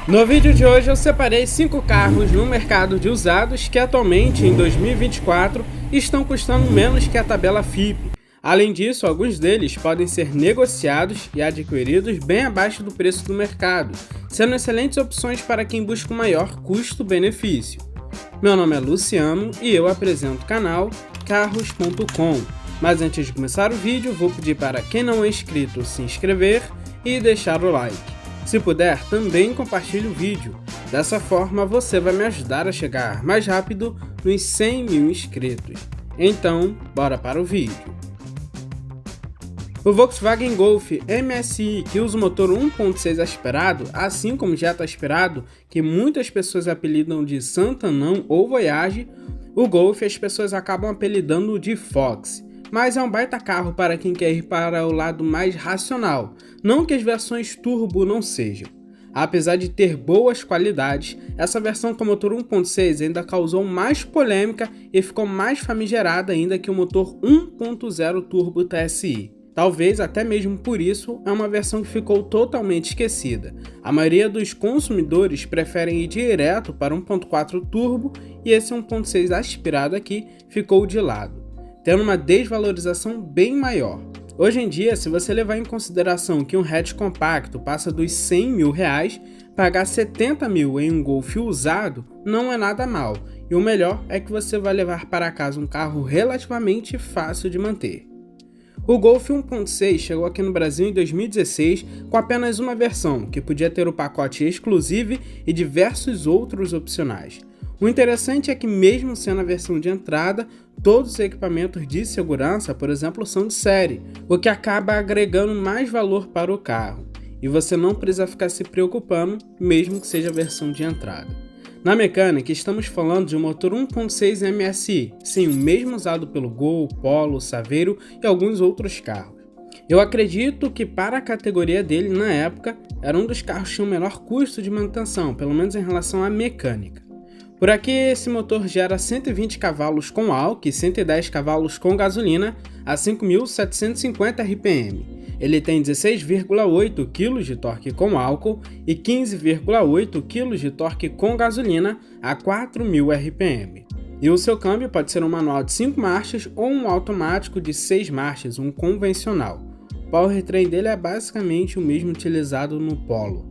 No vídeo de hoje eu separei 5 carros no mercado de usados que atualmente em 2024 estão custando menos que a tabela FIPE. Além disso, alguns deles podem ser negociados e adquiridos bem abaixo do preço do mercado, sendo excelentes opções para quem busca um maior custo-benefício. Meu nome é Luciano e eu apresento o canal Carros.com. Mas antes de começar o vídeo, vou pedir para quem não é inscrito se inscrever e deixar o like. Se puder, também compartilhe o vídeo. Dessa forma, você vai me ajudar a chegar mais rápido nos 100 mil inscritos. Então, bora para o vídeo. O Volkswagen Golf MSI, que usa o motor 1.6 aspirado, assim como Jetta aspirado, que muitas pessoas apelidam de Santanão ou Voyage, o Golf as pessoas acabam apelidando de Fox. Mas é um baita carro para quem quer ir para o lado mais racional, não que as versões turbo não sejam. Apesar de ter boas qualidades, essa versão com motor 1.6 ainda causou mais polêmica e ficou mais famigerada ainda que o motor 1.0 turbo TSI. Talvez até mesmo por isso é uma versão que ficou totalmente esquecida. A maioria dos consumidores preferem ir direto para 1.4 turbo e esse 1.6 aspirado aqui ficou de lado, tendo uma desvalorização bem maior. Hoje em dia, se você levar em consideração que um hatch compacto passa dos 100 mil reais, pagar 70 mil em um Golf usado não é nada mal, e o melhor é que você vai levar para casa um carro relativamente fácil de manter. O Golf 1.6 chegou aqui no Brasil em 2016 com apenas uma versão, que podia ter o pacote exclusivo e diversos outros opcionais. O interessante é que, mesmo sendo a versão de entrada, todos os equipamentos de segurança, por exemplo, são de série, o que acaba agregando mais valor para o carro, e você não precisa ficar se preocupando, mesmo que seja a versão de entrada. Na mecânica, estamos falando de um motor 1.6 MSI, sim, o mesmo usado pelo Gol, Polo, Saveiro e alguns outros carros. Eu acredito que para a categoria dele, na época, era um dos carros que tinha o menor custo de manutenção, pelo menos em relação à mecânica. Por aqui, esse motor gera 120 cavalos com álcool e 110 cavalos com gasolina a 5.750 RPM. Ele tem 16,8 kg de torque com álcool e 15,8 kg de torque com gasolina a 4.000 RPM. E o seu câmbio pode ser um manual de 5 marchas ou um automático de 6 marchas, um convencional. O powertrain dele é basicamente o mesmo utilizado no Polo.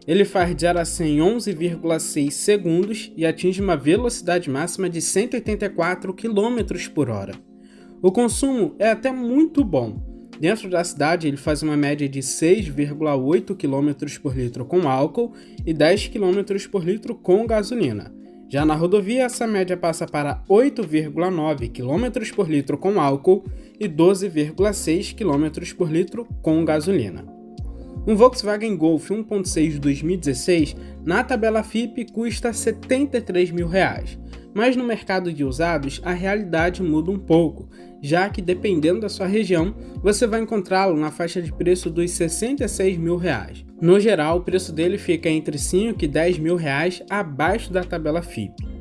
Ele faz de 0 a 100 em 11,6 segundos e atinge uma velocidade máxima de 184 km por hora. O consumo é até muito bom. Dentro da cidade ele faz uma média de 6,8 km por litro com álcool e 10 km por litro com gasolina. Já na rodovia essa média passa para 8,9 km por litro com álcool e 12,6 km por litro com gasolina. Um Volkswagen Golf 1.6 de 2016 na tabela FIPE custa R$ 73 mil, mas no mercado de usados a realidade muda um pouco, já que dependendo da sua região você vai encontrá-lo na faixa de preço dos R$ 66 mil. No geral, o preço dele fica entre 5 e 10 mil reais abaixo da tabela FIPE.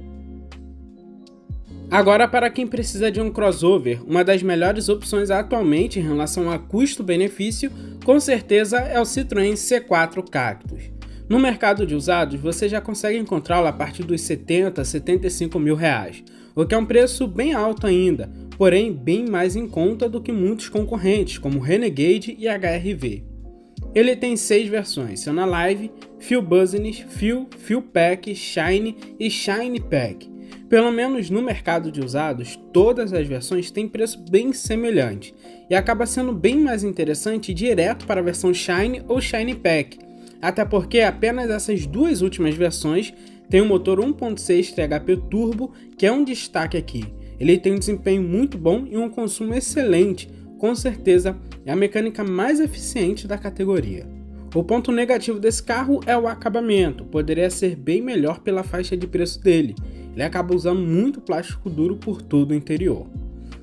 Agora, para quem precisa de um crossover, uma das melhores opções atualmente em relação a custo-benefício, com certeza é o Citroën C4 Cactus. No mercado de usados, você já consegue encontrá-lo a partir dos 70 a 75 mil reais, o que é um preço bem alto ainda, porém bem mais em conta do que muitos concorrentes, como Renegade e HR-V. Ele tem 6 versões, sendo a Live, Full Business, Full Pack, Shine e Shine Pack. Pelo menos no mercado de usados, todas as versões têm preço bem semelhante, e acaba sendo bem mais interessante ir direto para a versão Shine ou Shine Pack, até porque apenas essas duas últimas versões têm um motor 1.6 THP Turbo, que é um destaque aqui. Ele tem um desempenho muito bom e um consumo excelente, com certeza é a mecânica mais eficiente da categoria. O ponto negativo desse carro é o acabamento, poderia ser bem melhor pela faixa de preço dele. Ele acaba usando muito plástico duro por todo o interior.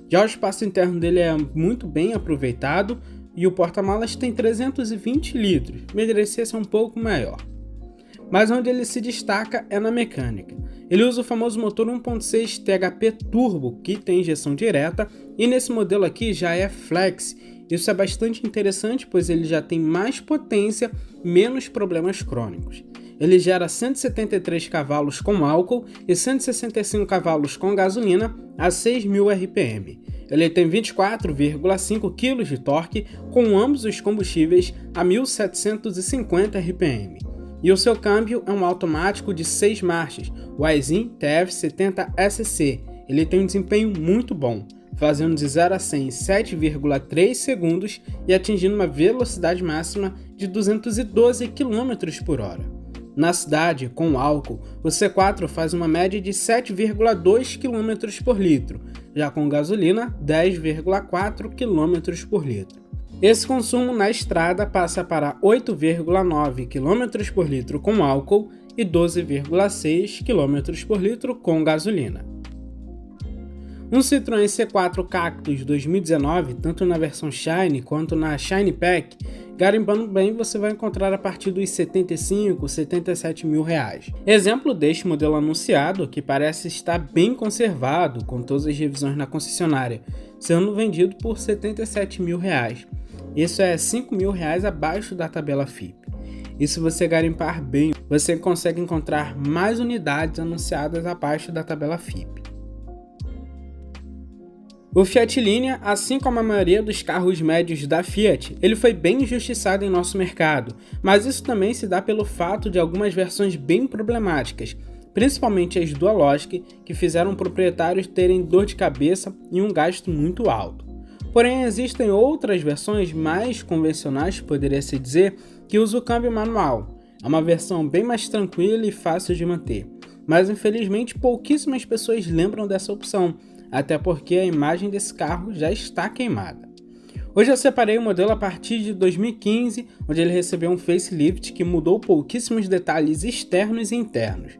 Já o espaço interno dele é muito bem aproveitado e o porta-malas tem 320 litros, merecia ser um pouco maior. Mas onde ele se destaca é na mecânica. Ele usa o famoso motor 1.6 THP Turbo, que tem injeção direta, e nesse modelo aqui já é flex. Isso é bastante interessante, pois ele já tem mais potência, menos problemas crônicos. Ele gera 173 cavalos com álcool e 165 cavalos com gasolina a 6.000 RPM. Ele tem 24,5 kg de torque com ambos os combustíveis a 1.750 RPM. E o seu câmbio é um automático de 6 marchas, o Aisin TF70SC. Ele tem um desempenho muito bom, fazendo de 0 a 100 em 7,3 segundos e atingindo uma velocidade máxima de 212 km por hora. Na cidade, com álcool, o C4 faz uma média de 7,2 km por litro, já com gasolina, 10,4 km por litro. Esse consumo na estrada passa para 8,9 km por litro com álcool e 12,6 km por litro com gasolina. Um Citroën C4 Cactus 2019, tanto na versão Shine quanto na Shine Pack, garimpando bem você vai encontrar a partir dos 75, 77 mil reais. Exemplo deste modelo anunciado, que parece estar bem conservado, com todas as revisões na concessionária, sendo vendido por 77 mil reais. Isso é 5 mil reais abaixo da tabela FIPE. E se você garimpar bem, você consegue encontrar mais unidades anunciadas abaixo da tabela FIPE. O Fiat Linea, assim como a maioria dos carros médios da Fiat, ele foi bem injustiçado em nosso mercado, mas isso também se dá pelo fato de algumas versões bem problemáticas, principalmente as Dualogic, que fizeram proprietários terem dor de cabeça e um gasto muito alto. Porém, existem outras versões mais convencionais, poderia-se dizer, que usam o câmbio manual. É uma versão bem mais tranquila e fácil de manter, mas infelizmente pouquíssimas pessoas lembram dessa opção, até porque a imagem desse carro já está queimada. Hoje eu separei o modelo a partir de 2015, onde ele recebeu um facelift que mudou pouquíssimos detalhes externos e internos.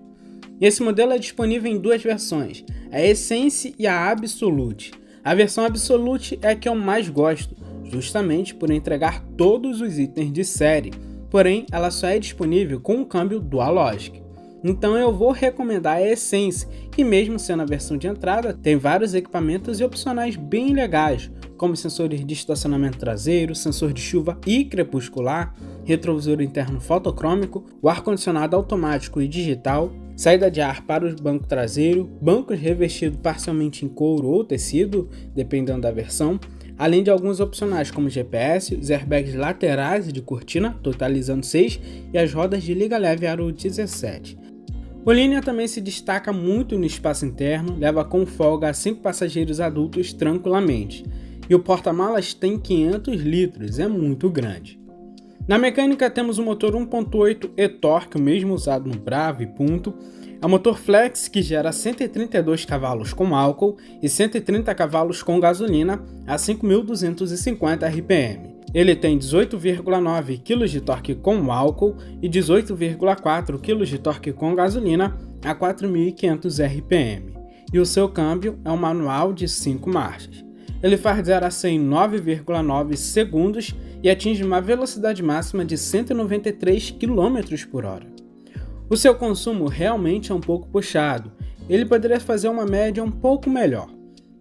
Esse modelo é disponível em duas versões, a Essence e a Absolute. A versão Absolute é a que eu mais gosto, justamente por entregar todos os itens de série, porém ela só é disponível com o câmbio Dualogic. Então eu vou recomendar a Essence, que mesmo sendo a versão de entrada, tem vários equipamentos e opcionais bem legais, como sensores de estacionamento traseiro, sensor de chuva e crepuscular, retrovisor interno fotocrômico, o ar-condicionado automático e digital, saída de ar para o banco traseiro, bancos revestidos parcialmente em couro ou tecido, dependendo da versão, além de alguns opcionais como GPS, os airbags laterais e de cortina, totalizando 6, e as rodas de liga leve aro 17. O Linea também se destaca muito no espaço interno, leva com folga a 5 passageiros adultos tranquilamente, e o porta-malas tem 500 litros, é muito grande. Na mecânica temos o motor 1.8 e-torque, o mesmo usado no Brava e Punto, a motor flex que gera 132 cavalos com álcool e 130 cavalos com gasolina a 5.250 RPM. Ele tem 18,9 kg de torque com álcool e 18,4 kg de torque com gasolina a 4.500 RPM. E o seu câmbio é um manual de 5 marchas. Ele faz 0 a 100 em 9,9 segundos e atinge uma velocidade máxima de 193 km por hora. O seu consumo realmente é um pouco puxado, ele poderia fazer uma média um pouco melhor.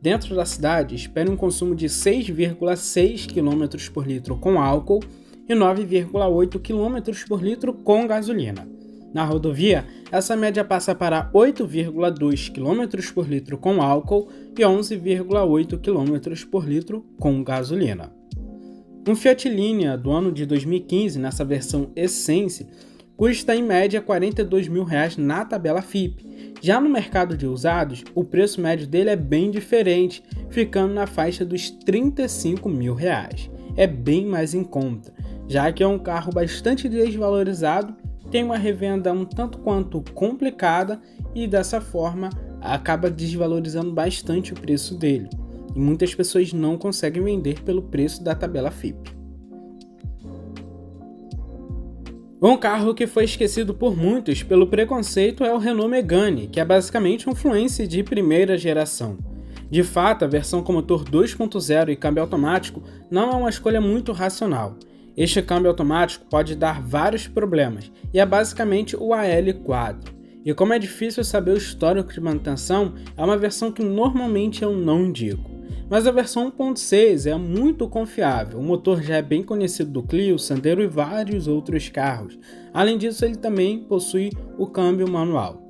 Dentro da cidade, espere um consumo de 6,6 km por litro com álcool e 9,8 km por litro com gasolina. Na rodovia, essa média passa para 8,2 km por litro com álcool e 11,8 km por litro com gasolina. Um Fiat Linea do ano de 2015, nessa versão Essence, custa em média R$ 42 mil na tabela FIPE. Já no mercado de usados, o preço médio dele é bem diferente, ficando na faixa dos R$ 35 mil. É bem mais em conta, já que é um carro bastante desvalorizado, tem uma revenda um tanto quanto complicada e dessa forma acaba desvalorizando bastante o preço dele. E muitas pessoas não conseguem vender pelo preço da tabela FIPE. Um carro que foi esquecido por muitos pelo preconceito é o Renault Megane, que é basicamente um Fluence de primeira geração. De fato, a versão com motor 2.0 e câmbio automático não é uma escolha muito racional. Este câmbio automático pode dar vários problemas, e é basicamente o AL4. E como é difícil saber o histórico de manutenção, é uma versão que normalmente eu não indico. mas a versão 1.6 é muito confiável. O motor já é bem conhecido do Clio, Sandero e vários outros carros. Além disso, ele também possui o câmbio manual.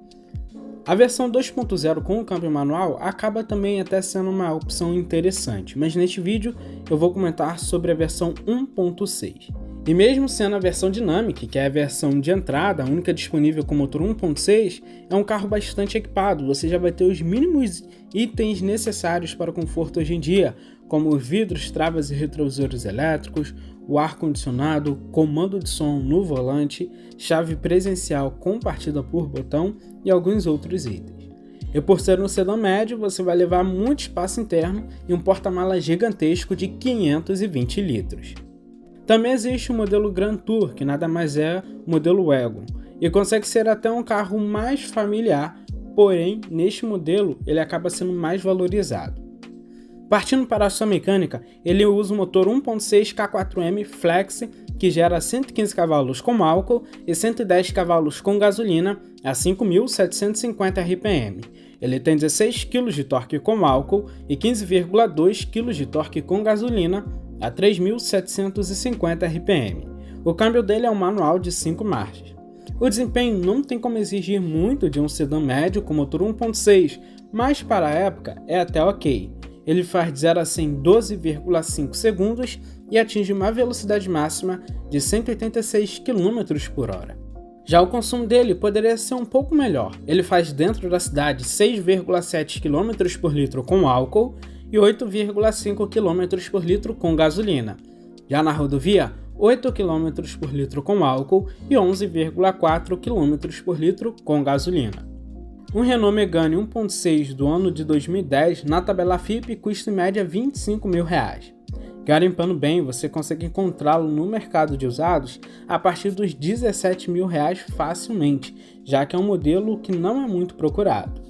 A versão 2.0 com o câmbio manual acaba também até sendo uma opção interessante, mas neste vídeo eu vou comentar sobre a versão 1.6. E mesmo sendo a versão Dynamic, que é a versão de entrada, a única disponível com motor 1.6, é um carro bastante equipado, você já vai ter os mínimos itens necessários para o conforto hoje em dia, como os vidros, travas e retrovisores elétricos, o ar-condicionado, comando de som no volante, chave presencial compartida por botão e alguns outros itens. E por ser um sedã médio, você vai levar muito espaço interno e um porta-malas gigantesco de 520 litros. Também existe o modelo Grand Tour, que nada mais é o modelo Wagon, e consegue ser até um carro mais familiar, porém, neste modelo, ele acaba sendo mais valorizado. Partindo para a sua mecânica, ele usa o motor 1.6 K4M Flex, que gera 115 cavalos com álcool e 110 cavalos com gasolina a 5.750 RPM. Ele tem 16 kg de torque com álcool e 15,2 kg de torque com gasolina a 3.750 RPM. O câmbio dele é um manual de 5 marchas. O desempenho não tem como exigir muito de um sedã médio com motor 1.6, mas para a época é até ok. Ele faz de 0 a 100 em 12,5 segundos e atinge uma velocidade máxima de 186 km por hora. Já o consumo dele poderia ser um pouco melhor. Ele faz dentro da cidade 6,7 km por litro com álcool e 8,5 km por litro com gasolina. Já na rodovia, 8 km por litro com álcool e 11,4 km por litro com gasolina. Um Renault Megane 1.6 do ano de 2010 na tabela FIPE custa em média R$ 25 mil. Garimpando bem, você consegue encontrá-lo no mercado de usados a partir dos R$ 17 mil facilmente, já que é um modelo que não é muito procurado.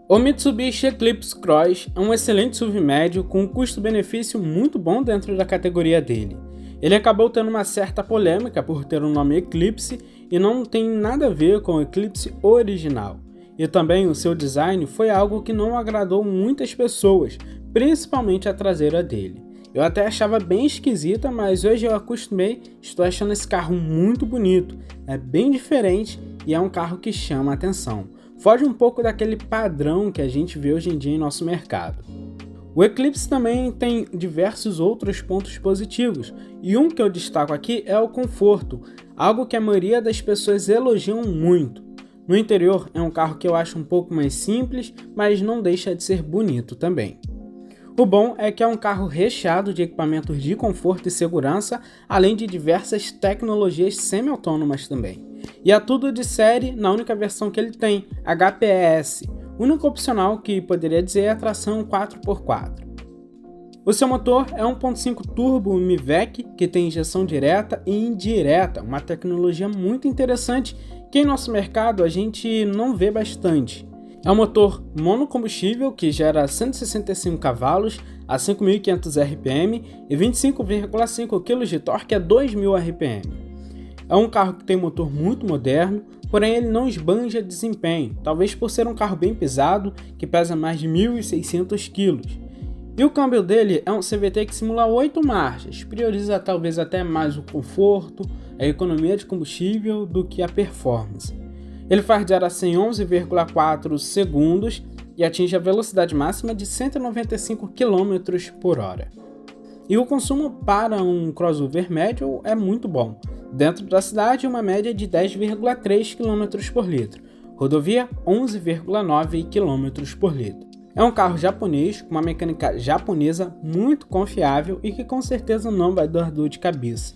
O Mitsubishi Eclipse Cross é um excelente SUV médio com um custo-benefício muito bom dentro da categoria dele. Ele acabou tendo uma certa polêmica por ter o nome Eclipse e não tem nada a ver com o Eclipse original. E também o seu design foi algo que não agradou muitas pessoas, principalmente a traseira dele. Eu até achava bem esquisita, mas hoje eu acostumei, estou achando esse carro muito bonito, é bem diferente e é um carro que chama a atenção. Foge um pouco daquele padrão que a gente vê hoje em dia em nosso mercado. O Eclipse também tem diversos outros pontos positivos, e um que eu destaco aqui é o conforto, algo que a maioria das pessoas elogiam muito. No interior é um carro que eu acho um pouco mais simples, mas não deixa de ser bonito também. O bom é que é um carro recheado de equipamentos de conforto e segurança, além de diversas tecnologias semi-autônomas também. E é tudo de série na única versão que ele tem, HPS. O único opcional que poderia dizer é a tração 4x4. O seu motor é 1.5 turbo MIVEC, que tem injeção direta e indireta, uma tecnologia muito interessante que em nosso mercado a gente não vê bastante. É um motor monocombustível que gera 165 cavalos a 5.500 RPM e 25,5 kg de torque a 2.000 RPM. É um carro que tem motor muito moderno, porém ele não esbanja desempenho, talvez por ser um carro bem pesado, que pesa mais de 1.600 kg. E o câmbio dele é um CVT que simula 8 marchas, prioriza talvez até mais o conforto, a economia de combustível do que a performance. Ele faz de 0 a 100 em 11,4 segundos e atinge a velocidade máxima de 195 km por hora. E o consumo para um crossover médio é muito bom. Dentro da cidade, uma média de 10,3 km por litro. Rodovia, 11,9 km por litro. É um carro japonês com uma mecânica japonesa muito confiável e que com certeza não vai dar dor de cabeça.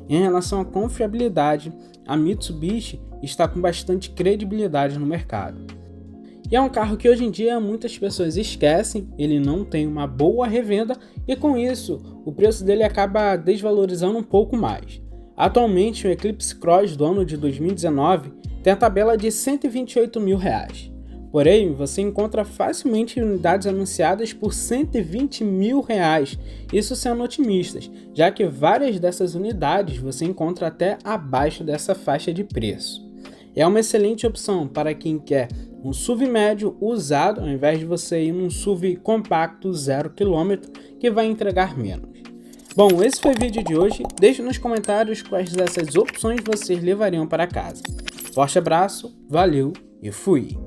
Em relação à confiabilidade, a Mitsubishi está com bastante credibilidade no mercado. E é um carro que hoje em dia muitas pessoas esquecem, ele não tem uma boa revenda e com isso o preço dele acaba desvalorizando um pouco mais. Atualmente o Eclipse Cross do ano de 2019 tem a tabela de R$ 128 mil. Porém, você encontra facilmente unidades anunciadas por R$ 120 mil, isso sendo otimistas, já que várias dessas unidades você encontra até abaixo dessa faixa de preço. É uma excelente opção para quem quer um SUV médio usado ao invés de você ir num SUV compacto 0 km que vai entregar menos. Bom, esse foi o vídeo de hoje. Deixe nos comentários quais dessas opções vocês levariam para casa. Forte abraço, valeu e fui!